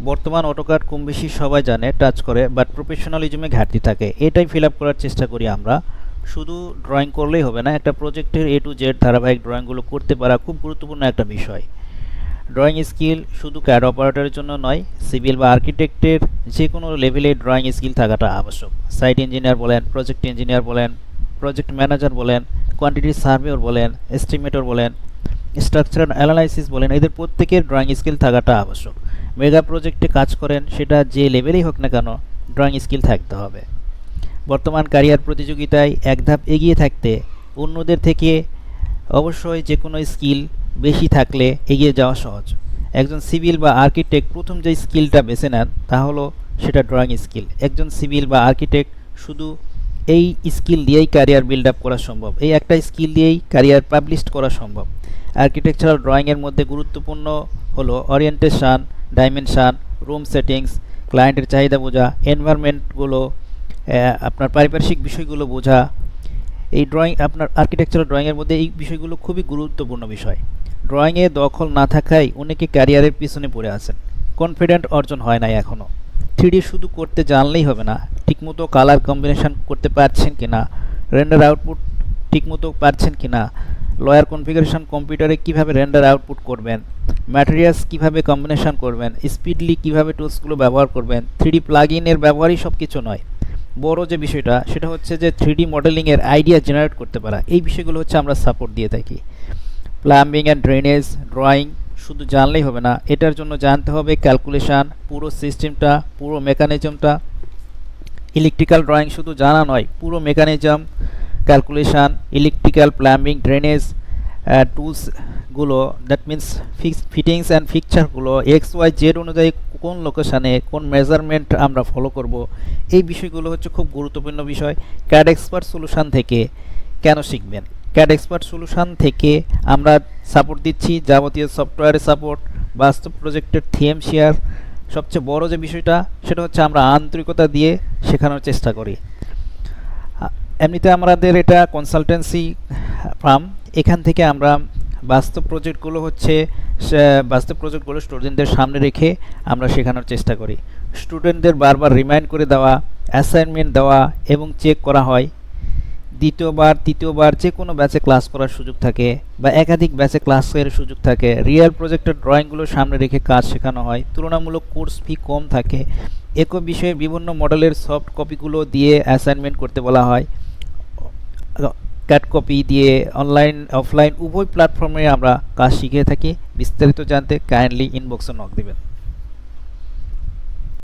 বর্তমান অটোক্যাড কম বেশি সবাই জানে, টাচ করে, বাট প্রফেশনালিজমে ঘাটতি থাকে। এটাই ফিল আপ করার চেষ্টা করি আমরা। শুধু ড্রয়িং করলেই হবে না, একটা প্রজেক্টের এ টু জেড ধারাবাহিক ড্রয়িংগুলো করতে পারা খুব গুরুত্বপূর্ণ একটা বিষয়। ড্রয়িং স্কিল শুধু ক্যাড অপারেটরের জন্য নয়, সিভিল বা আর্কিটেক্টের যে কোনো লেভেলে ড্রয়িং স্কিল থাকাটা আবশ্যক। সাইট ইঞ্জিনিয়ার বলেন, প্রজেক্ট ইঞ্জিনিয়ার বলেন, প্রজেক্ট ম্যানেজার বলেন, কোয়ান্টিটি সার্ভেয়র বলেন, এস্টিমেটর বলেন, স্ট্রাকচারাল অ্যানালাইসিস বলেন, এদের প্রত্যেকের ড্রয়িং স্কিল থাকাটা আবশ্যক। মেগা প্রজেক্টে কাজ করেন, সেটা যে লেভেলেই হোক না কেন, ড্রয়িং স্কিল থাকতে হবে। বর্তমান ক্যারিয়ার প্রতিযোগিতায় এক ধাপ এগিয়ে থাকতে অন্যদের থেকে অবশ্যই যে কোনো স্কিল বেশি থাকলে এগিয়ে যাওয়া সহজ। একজন সিভিল বা আর্কিটেক্ট প্রথম যে স্কিলটা বেছে নেন তা হলো সেটা ড্রয়িং স্কিল। একজন সিভিল বা আর্কিটেক্ট শুধু এই স্কিল দিয়েই ক্যারিয়ার বিল্ড আপ করা সম্ভব, এই একটা স্কিল দিয়েই ক্যারিয়ার পাবলিশ করা সম্ভব। আর্কিটেকচারাল ড্রয়িংয়ের মধ্যে গুরুত্বপূর্ণ হলো ওরিয়েন্টেশন, ডাইমেনশন, রুম সেটিংস, ক্লায়েন্টের চাহিদা বোঝা, এনভায়রনমেন্টগুলো, আপনার পারিপার্শ্বিক বিষয়গুলো বোঝা। এই ড্রয়িং আপনার আর্কিটেকচারাল ড্রয়িংয়ের মধ্যে এই বিষয়গুলো খুবই গুরুত্বপূর্ণ বিষয়। ড্রয়িংয়ে দখল না থাকায় অনেকে ক্যারিয়ারের পিছনে পড়ে আছেন, কনফিডেন্ট অর্জন হয় নাই এখনও। থ্রিডি শুধু করতে জানলেই হবে না, ঠিকমতো কালার কম্বিনেশন করতে পারছেন কি না, রেন্ডার আউটপুট ঠিকমতো পারছেন কি না, লয়ার কনফিগারেশন কম্পিউটারে কীভাবে রেন্ডার আউটপুট করবেন, ম্যাটেরিয়ালস কীভাবে কম্বিনেশন করবেন, স্পিডলি কীভাবে টুলসগুলো ব্যবহার করবেন। থ্রিডি প্লাগ ইনের ব্যবহারই সব কিছু নয়, বড় যে বিষয়টা সেটা হচ্ছে যে থ্রিডি মডেলিংয়ের আইডিয়া জেনারেট করতে পারা। এই বিষয়গুলো হচ্ছে আমরা সাপোর্ট দিয়ে থাকি। প্লাম্বিং অ্যান্ড ড্রেনেজ ড্রয়িং শুধু জানলেই হবে না, এটার জন্য জানতে হবে ক্যালকুলেশান, পুরো সিস্টেমটা, পুরো মেকানিজমটা। ইলেকট্রিক্যাল ড্রয়িং শুধু জানা নয়, পুরো mechanism, calculation, electrical, plumbing, drainage, টুলসগুলো, দ্যাট মিন্স ফিটিংস অ্যান্ড ফিকচারগুলো এক্স ওয়াই জেড অনুযায়ী কোন লোকেশানে কোন মেজারমেন্ট আমরা ফলো করব, এই বিষয়গুলো হচ্ছে খুব গুরুত্বপূর্ণ বিষয়। ক্যাড এক্সপার্ট সলিউশন থেকে কেন শিখবেন? ক্যাড এক্সপার্ট সলিউশন থেকে আমরা সাপোর্ট দিচ্ছি যাবতীয় সফটওয়্যারের সাপোর্ট, বাস্তব প্রজেক্টের থিম শেয়ার। সবচেয়ে বড় যে বিষয়টা সেটা হচ্ছে আমরা আন্তরিকতা দিয়ে শেখানোর চেষ্টা করি। এমনিতে আমাদের এটা কনসালটেন্সি ফার্ম, এখান থেকে আমরা বাস্তব প্রজেক্টগুলো স্টুডেন্টদের সামনে রেখে আমরা শেখানোর চেষ্টা করি। স্টুডেন্টদের বারবার রিমাইন্ড করে দেওয়া, অ্যাসাইনমেন্ট দেওয়া এবং চেক করা হয়। দ্বিতীয়বার তৃতীয়বার যে কোনো ব্যাচে ক্লাস করার সুযোগ থাকে বা একাধিক ব্যাচে ক্লাসের সুযোগ থাকে। রিয়েল প্রজেক্টের ড্রয়িংগুলো সামনে রেখে কাজ শেখানো হয়। তুলনামূলক কোর্স ফি কম থাকে। একই বিষয়ে বিভিন্ন মডেলের সফট কপিগুলো দিয়ে অ্যাসাইনমেন্ট করতে বলা হয়। ক্যাট কপি দিয়ে অনলাইন অফলাইন উভয় প্ল্যাটফর্মে আমরা কাজ শিখে থাকি। বিস্তারিত জানতে কাইন্ডলি ইনবক্সে নক দেবেন।